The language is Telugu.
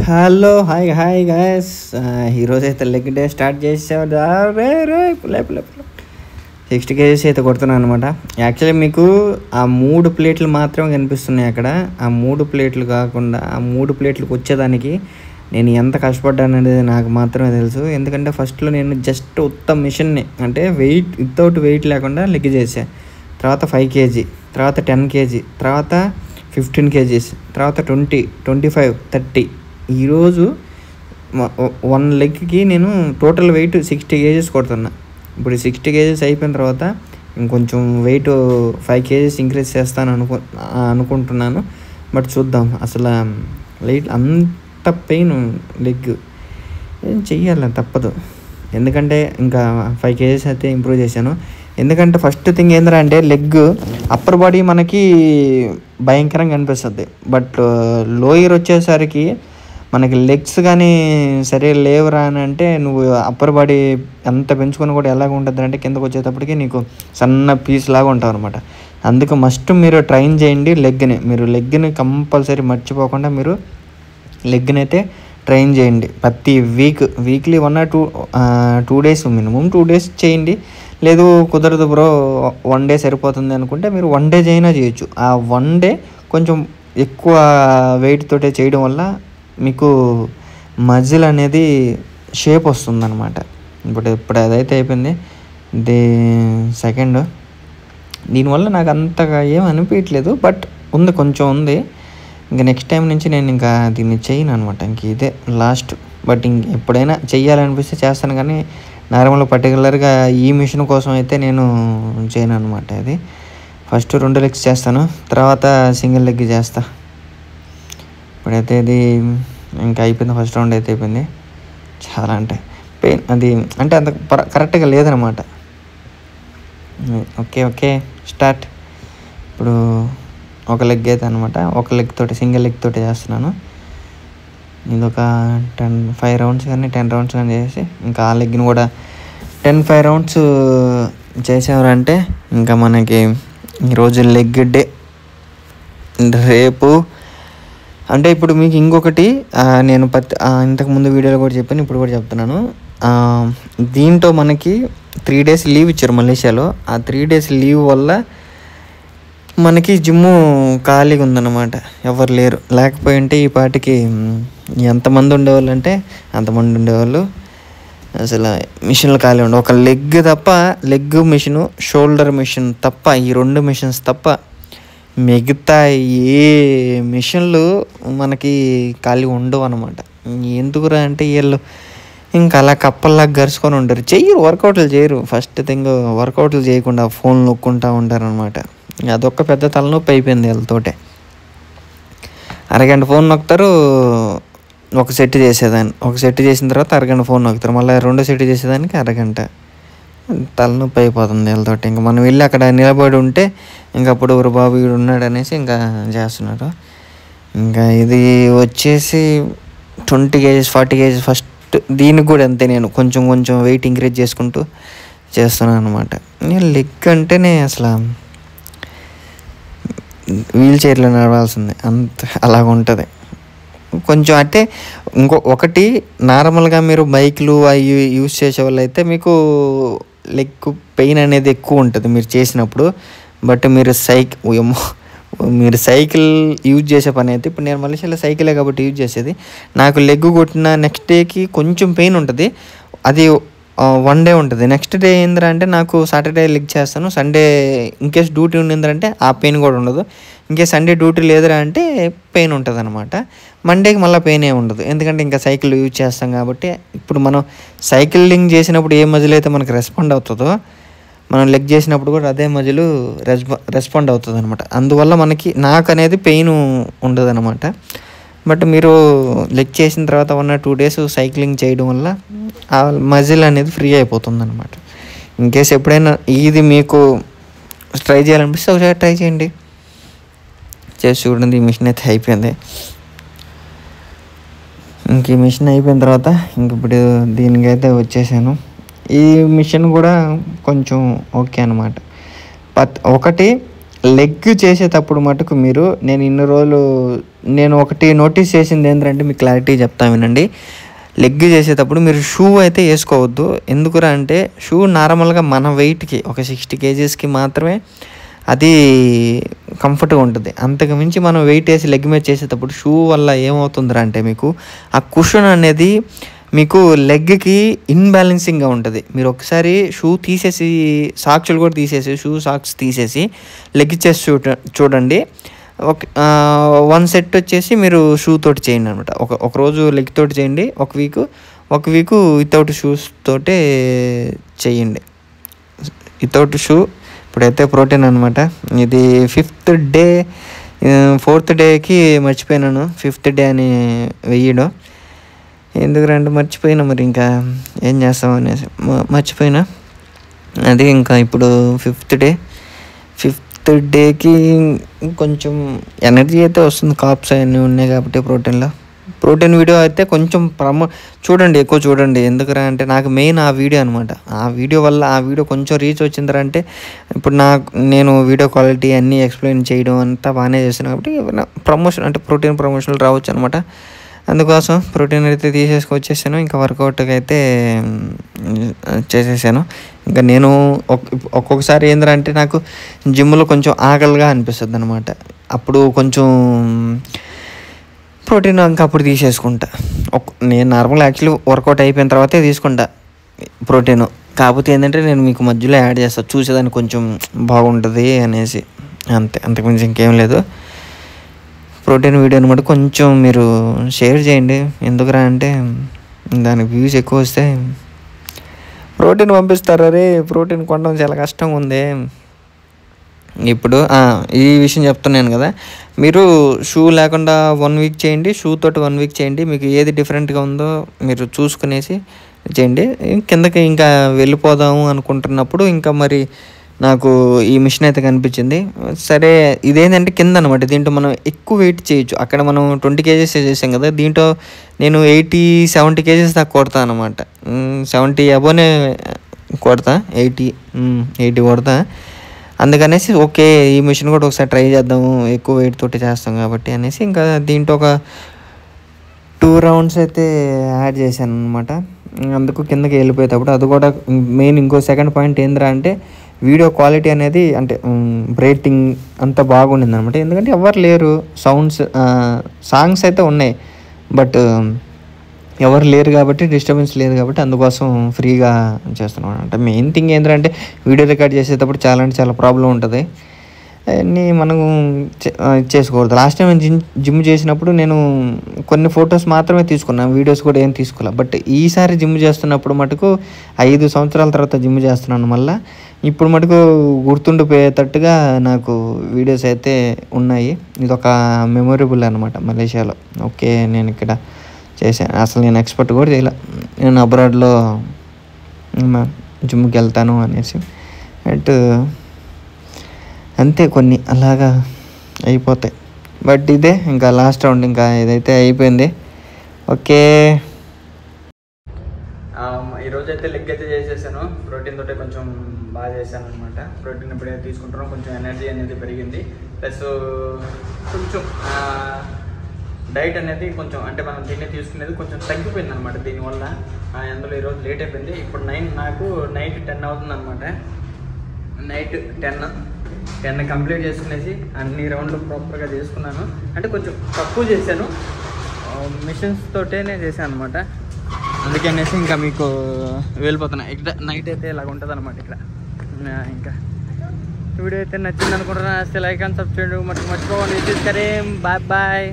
Hello hi hi guys. ఈరోజు అయితే లెగ్ డే స్టార్ట్ చేసావు. రే రే 60 kgs అయితే కొడుతున్నాను అనమాట. యాక్చువల్లీ మీకు ఆ 3 ప్లేట్లు మాత్రమే కనిపిస్తున్నాయి అక్కడ. ఆ 3 ప్లేట్లు కాకుండా ఆ 3 ప్లేట్లకు వచ్చేదానికి నేను ఎంత కష్టపడ్డాను అనేది నాకు మాత్రమే తెలుసు. ఎందుకంటే ఫస్ట్లో నేను జస్ట్ ఉత్త మిషన్ని అంటే వితౌట్ వెయిట్ లేకుండా లెగ్ చేసా. తర్వాత 5 kg, తర్వాత 10 kg, తర్వాత 15 kgs, తర్వాత 20, 25, 30. ఈరోజు 1 లెగ్కి నేను టోటల్ వెయిట్ 60 kgs కొడుతున్నా. ఇప్పుడు 60 kgs అయిపోయిన తర్వాత ఇంకొంచెం వెయిట్ 5 kgs ఇంక్రీజ్ చేస్తాను అనుకుంటున్నాను. బట్ చూద్దాం. అసలు లైట్ అంత పెయిన్ లెగ్ ఏం చెయ్యాలి, తప్పదు. ఎందుకంటే ఇంకా 5 kgs అయితే ఇంప్రూవ్ చేశాను. ఎందుకంటే ఫస్ట్ థింగ్ ఏంటంటే అంటే లెగ్ అప్పర్ బాడీ మనకి భయంకరంగా అనిపిస్తుంది. బట్ లోయర్ వచ్చేసరికి మనకి లెగ్స్ కానీ సరే లేవురా అని అంటే నువ్వు అప్పర్ బాడీ ఎంత పెంచుకొని కూడా ఎలాగ ఉంటుంది అంటే కిందకు వచ్చేటప్పటికి నీకు సన్న పీస్ లాగా ఉంటావు అనమాట. అందుకు మస్ట్ మీరు ట్రైన్ చేయండి లెగ్ని. మీరు లెగ్ని కంపల్సరీ మర్చిపోకుండా మీరు లెగ్ని అయితే ట్రైన్ చేయండి. ప్రతి weekly 1 or 2 days minimum 2 days చేయండి. లేదు కుదరదు బ్రో 1 day సరిపోతుంది అనుకుంటే మీరు 1 day అయినా చేయొచ్చు. ఆ 1 day కొంచెం ఎక్కువ వెయిట్ తోటే చేయడం వల్ల మీకు మజిల్ అనేది షేప్ వస్తుందన్నమాట. ఇప్పుడు అదైతే అయిపోయింది. ఇది సెకండ్. దీనివల్ల నాకు అంతగా ఏం అనిపించట్లేదు, బట్ కొంచెం ఉంది. ఇంకా నెక్స్ట్ టైం నుంచి నేను ఇంకా దీన్ని చేయను అనమాట. ఇంక ఇదే లాస్ట్. బట్ ఎప్పుడైనా చెయ్యాలనిపిస్తే చేస్తాను, కానీ నార్మల్గా పర్టికులర్గా ఈ మిషన్ కోసం అయితే నేను చేయను అనమాట. ఇది ఫస్ట్ 2 legs చేస్తాను, తర్వాత సింగిల్ లెగ్ చేస్తా. ఇప్పుడైతే ఇది ఇంకా అయిపోయింది. ఫస్ట్ రౌండ్ అయితే అయిపోయింది. చాలా అంటే పెయిన్ అది అంటే అంత కరెక్ట్గా లేదనమాట. Okay start. ఇప్పుడు ఒక లెగ్ అయితే అనమాట. ఒక లెగ్ తోటి సింగిల్ లెగ్ తోటి చేస్తున్నాను. ఇది ఒక 5 rounds కానీ 10 rounds కానీ చేసి ఇంకా ఆ లెగ్ని కూడా 5 rounds చేసేవారంటే ఇంకా మనకి ఈరోజు లెగ్ డే. రేపు అంటే ఇప్పుడు మీకు ఇంకొకటి నేను ఇంతకుముందు వీడియోలో కూడా చెప్పాను, ఇప్పుడు కూడా చెప్తున్నాను. దీంట్లో మనకి 3 days లీవ్ ఇచ్చారు మలేషియాలో. ఆ 3 days లీవ్ వల్ల మనకి జిమ్ ఖాళీగా ఉందన్నమాట. ఎవరు లేరు. లేకపోయి ఉంటే ఈ పాటికి ఎంతమంది ఉండేవాళ్ళు అంటే అంతమంది ఉండేవాళ్ళు. అసలు మిషన్లు ఖాళీ ఉండవు. ఒక లెగ్ తప్ప, లెగ్ మిషను, షోల్డర్ మిషన్ తప్ప, ఈ 2 machines తప్ప మిగతా ఏ మిషన్లు మనకి ఖాళీ ఉండవు అనమాట. ఎందుకురా అంటే వీళ్ళు ఇంకా అలా కప్పల్లాగా గరుచుకొని ఉంటారు, వర్కౌట్లు చేయరు. ఫస్ట్ థింగ్ వర్కౌట్లు చేయకుండా ఫోన్ నొక్కుంటూ ఉంటారు అనమాట. అదొక్క పెద్ద తలనొప్పి అయిపోయింది వీళ్ళతోటే. అరగంట ఫోన్ నొక్కుతారు, ఒక సెట్ చేసేదాన్ని. ఒక సెట్ చేసిన తర్వాత అరగంట ఫోన్ నొక్కుతారు, మళ్ళీ 2వ సెట్ చేసేదానికి అరగంట. తలనొప్పి అయిపోతుంది వీళ్ళతోటి. ఇంకా మనం వెళ్ళి అక్కడ నిలబడి ఉంటే ఇంకా అప్పుడు ఎవరు బాబు వీడు ఉన్నాడు అనేసి ఇంకా చేస్తున్నారు. ఇంకా ఇది వచ్చేసి 20 kgs 40 kgs ఫస్ట్. దీనికి కూడా అంతే, నేను కొంచెం వెయిట్ ఇంక్రీజ్ చేసుకుంటూ చేస్తున్నాను అనమాట. నేను లెగ్ అంటేనే అసలు వీల్ చైర్లో నడవాల్సిందే, అంత అలాగ ఉంటుంది. కొంచెం అంటే ఒకటి నార్మల్గా మీరు బైక్లు అవి యూజ్ చేసే వాళ్ళు అయితే మీకు లెగ్ పెయిన్ అనేది ఎక్కువ ఉంటుంది మీరు చేసినప్పుడు. బట్ మీరు సైకిల్ యూజ్ చేసే పని అయితే, ఇప్పుడు నేను మలేషియాలో సైకిలే కాబట్టి యూజ్ చేసేది. నాకు లెగ్ కొట్టిన నెక్స్ట్ డేకి కొంచెం పెయిన్ ఉంటుంది. అది 1 day ఉంటుంది. నెక్స్ట్ డే ఏంటంటే నాకు సాటర్డే లెగ్ చేస్తాను. సండే ఇన్కేస్ డ్యూటీ ఉండిందంటే ఆ పెయిన్ కూడా ఉండదు. ఇంకేస్ సండే డ్యూటీ లేదురా అంటే పెయిన్ ఉంటుంది అనమాట. మండేకి మళ్ళీ పెయిన్ ఏమి ఉండదు, ఎందుకంటే ఇంకా సైకిల్ యూజ్ చేస్తాం కాబట్టి. ఇప్పుడు మనం సైక్లింగ్ చేసినప్పుడు ఏ మజిల్ అయితే మనకు రెస్పాండ్ అవుతుందో, మనం లెగ్ చేసినప్పుడు కూడా అదే మజిల్ రెస్పాండ్ అవుతుంది అనమాట. అందువల్ల నాకు అనేది పెయిన్ ఉండదు అనమాట. బట్ మీరు లెగ్ చేసిన తర్వాత 1 or 2 days సైక్లింగ్ చేయడం వల్ల ఆ మజిల్ అనేది ఫ్రీ అయిపోతుంది అనమాట. ఇన్కేస్ ఎప్పుడైనా ఇది మీకు ట్రై చేయాలనిపిస్తే ఒకసారి ట్రై చేయండి, చేసి చూడండి. ఈ మిషన్ అయితే అయిపోయింది. ఇంక ఈ మిషన్ అయిపోయిన తర్వాత ఇప్పుడు దీనికైతే వచ్చేసాను. ఈ మిషన్ కూడా కొంచెం ఓకే అనమాట. ఒకటి లెగ్ చేసేటప్పుడు మటుకు మీరు నేను ఇన్ని రోజులు నేను ఒకటి నోటీస్ చేసింది ఏంటంటే మీకు క్లారిటీ చెప్తా వినండి. లెగ్ చేసేటప్పుడు మీరు షూ అయితే వేసుకోవద్దు. ఎందుకురా అంటే షూ నార్మల్గా మన వెయిట్కి ఒక 60 kgsకి మాత్రమే అది కంఫర్ట్గా ఉంటుంది. అంతకు మించి మనం వెయిట్ వేసి లెగ్ మీద చేసేటప్పుడు షూ వల్ల ఏమవుతుందిరా అంటే మీకు ఆ కుషన్ అనేది మీకు లెగ్కి ఇన్బ్యాలెన్సింగ్గా ఉంటుంది. మీరు ఒకసారి షూ తీసేసి సాక్స్లు కూడా తీసేసి సాక్స్ తీసేసి లెగ్ చేసి చూడండి. వన్ సెట్ వచ్చేసి మీరు షూ తోటి చేయండి అనమాట. ఒక రోజు లెగ్ తోటి చేయండి, ఒక వీకు వితౌట్ షూస్ తోటే చేయండి. వితౌట్ షూ ఇప్పుడైతే ప్రోటీన్ అనమాట. ఇది 5th డే 4th డేకి మర్చిపోయినాను 5th డే అని వెయ్యడం. ఎందుకంటే మర్చిపోయినా, మరి ఇంకా ఏం చేస్తాం అనేసి మర్చిపోయినా. అది ఇంకా ఇప్పుడు 5th డేకి కొంచెం ఎనర్జీ అయితే వస్తుంది. కాప్స్ అన్నీ ఉన్నాయి కాబట్టి ప్రోటీన్ వీడియో అయితే కొంచెం చూడండి, ఎక్కువ చూడండి. ఎందుకురా అంటే నాకు మెయిన్ ఆ వీడియో అనమాట. ఆ వీడియో కొంచెం రీచ్ వచ్చిందిరా అంటే ఇప్పుడు నేను వీడియో క్వాలిటీ అన్నీ ఎక్స్ప్లెయిన్ చేయడం అంతా బాగానే చేస్తాను కాబట్టి ప్రమోషన్ అంటే ప్రోటీన్ ప్రమోషన్లు రావచ్చు అనమాట. అందుకోసం ప్రోటీన్ అయితే వచ్చేసాను. ఇంకా వర్కౌట్కి అయితే చేసేసాను. ఇంకా నేను ఒక్కొక్కసారి ఏంటంటే నాకు జిమ్లో కొంచెం ఆకలిగా అనిపిస్తుంది అనమాట. అప్పుడు కొంచెం ప్రోటీన్ ఇంకా అప్పుడు తీసేసుకుంటా. నేను నార్మల్ యాక్చువల్లీ వర్కౌట్ అయిపోయిన తర్వాతే తీసుకుంటా ప్రోటీన్. కాకపోతే ఏంటంటే నేను మీకు మధ్యలో యాడ్ చేస్తాను, చూసేదానికి కొంచెం బాగుంటుంది అనేసి, అంతే. అంతకుమించి ఇంకేం లేదు. ప్రోటీన్ వీడియో అనమాట కొంచెం మీరు షేర్ చేయండి. ఎందుకురా అంటే దానికి వ్యూస్ ఎక్కువ వస్తే ప్రోటీన్ పంపిస్తారు. అరే ప్రోటీన్ కొనడం చాలా కష్టంగా ఉంది. ఇప్పుడు ఈ విషయం చెప్తున్నాను కదా, మీరు షూ లేకుండా 1 వీక్ చేయండి, షూ తోటి 1 వీక్ చేయండి. మీకు ఏది డిఫరెంట్గా ఉందో మీరు చూసుకునేసి చేయండి. కిందకి ఇంకా వెళ్ళిపోదాము అనుకుంటున్నప్పుడు ఇంకా మరి నాకు ఈ మిషన్ అయితే కనిపించింది. సరే ఇదేంటంటే కింద అనమాట, దీంట్లో మనం ఎక్కువ వెయిట్ చేయొచ్చు. అక్కడ మనం 20 kgs చేసాం కదా, దీంట్లో నేను 70 kgs దాకా కొడతాను అనమాట. 70 అబోనే కొడతా, 80 కొడతా. అందుకనేసి ఓకే ఈ మిషన్ కూడా ఒకసారి ట్రై చేద్దాము, ఎక్కువ వెయిట్ తోటి చేస్తాం కాబట్టి అనేసి ఇంకా దీంట్లో ఒక 2 rounds అయితే యాడ్ చేశాను అనమాట. అందుకు కిందకి వెళ్ళిపోయేటప్పుడు అది కూడా మెయిన్ ఇంకో సెకండ్ పాయింట్ ఏంద్రా అంటే వీడియో క్వాలిటీ అనేది అంటే బ్రేటింగ్ అంతా బాగుండింది అనమాట. ఎందుకంటే ఎవరు లేరు, సాంగ్స్ అయితే ఉన్నాయి బట్ ఎవరు లేరు కాబట్టి డిస్టర్బెన్స్ లేదు కాబట్టి అందుకోసం ఫ్రీగా చేస్తున్నాం అనమాట. మెయిన్ థింగ్ ఏంటంటే వీడియో రికార్డ్ చేసేటప్పుడు చాలా అంటే చాలా ప్రాబ్లం ఉంటుంది. అన్నీ మనం చేసుకోకూడదు. లాస్ట్ టైం నేను జిమ్ చేసినప్పుడు నేను కొన్ని ఫొటోస్ మాత్రమే తీసుకున్నాను, వీడియోస్ కూడా ఏం తీసుకోలే. బట్ ఈసారి జిమ్ చేస్తున్నప్పుడు మటుకు 5 సంవత్సరాల తర్వాత జిమ్ చేస్తున్నాను. మళ్ళీ ఇప్పుడు మటుకు గుర్తుండిపోయేటట్టుగా నాకు వీడియోస్ అయితే ఉన్నాయి. ఇది ఒక మెమొరబుల్ అనమాట మలేషియాలో. ఓకే నేను ఇక్కడ చేశాను, అసలు నేను ఎక్స్పెక్ట్ కూడా చేయలే నేను అబ్రాడ్లో జిమ్కి వెళ్తాను అనేసి. అంతే కొన్ని అలాగా అయిపోతాయి. బట్ ఇదే ఇంకా లాస్ట్ రౌండ్, ఇంకా ఇదైతే అయిపోయింది. ఓకే ఈరోజు అయితే లెగ్ అయితే చేసేసాను. ప్రోటీన్ తోటే కొంచెం బాగా చేశాను అనమాట. ప్రోటీన్ ఎప్పుడైతే తీసుకుంటానో కొంచెం ఎనర్జీ అనేది పెరిగింది. ప్లస్ కొంచెం డైట్ అనేది కొంచెం అంటే మనం దీన్ని తీసుకునేది కొంచెం తగ్గిపోయింది అనమాట. దీనివల్ల అందులో ఈరోజు లేట్ అయిపోయింది. ఇప్పుడు నాకు నైట్ 10 అవుతుంది అనమాట. నైట్ 10 కంప్లీట్ చేసుకునేసి అన్ని రౌండ్లు ప్రాపర్గా చేసుకున్నాను. అంటే కొంచెం తక్కువ చేశాను, మిషన్స్ తోటేనే చేశాను అనమాట. అందుకనేసి ఇంకా మీకు వెళ్ళిపోతున్నా. ఇక్కడ నైట్ అయితే ఇలాగ ఉంటుంది అనమాట. ఇక్కడ ఇంకా వీడియో అయితే నచ్చింది అనుకుంటున్నా. లైక్ అండ్ సబ్స్క్రైబ్ మర్చిపోకండి. Bye bye.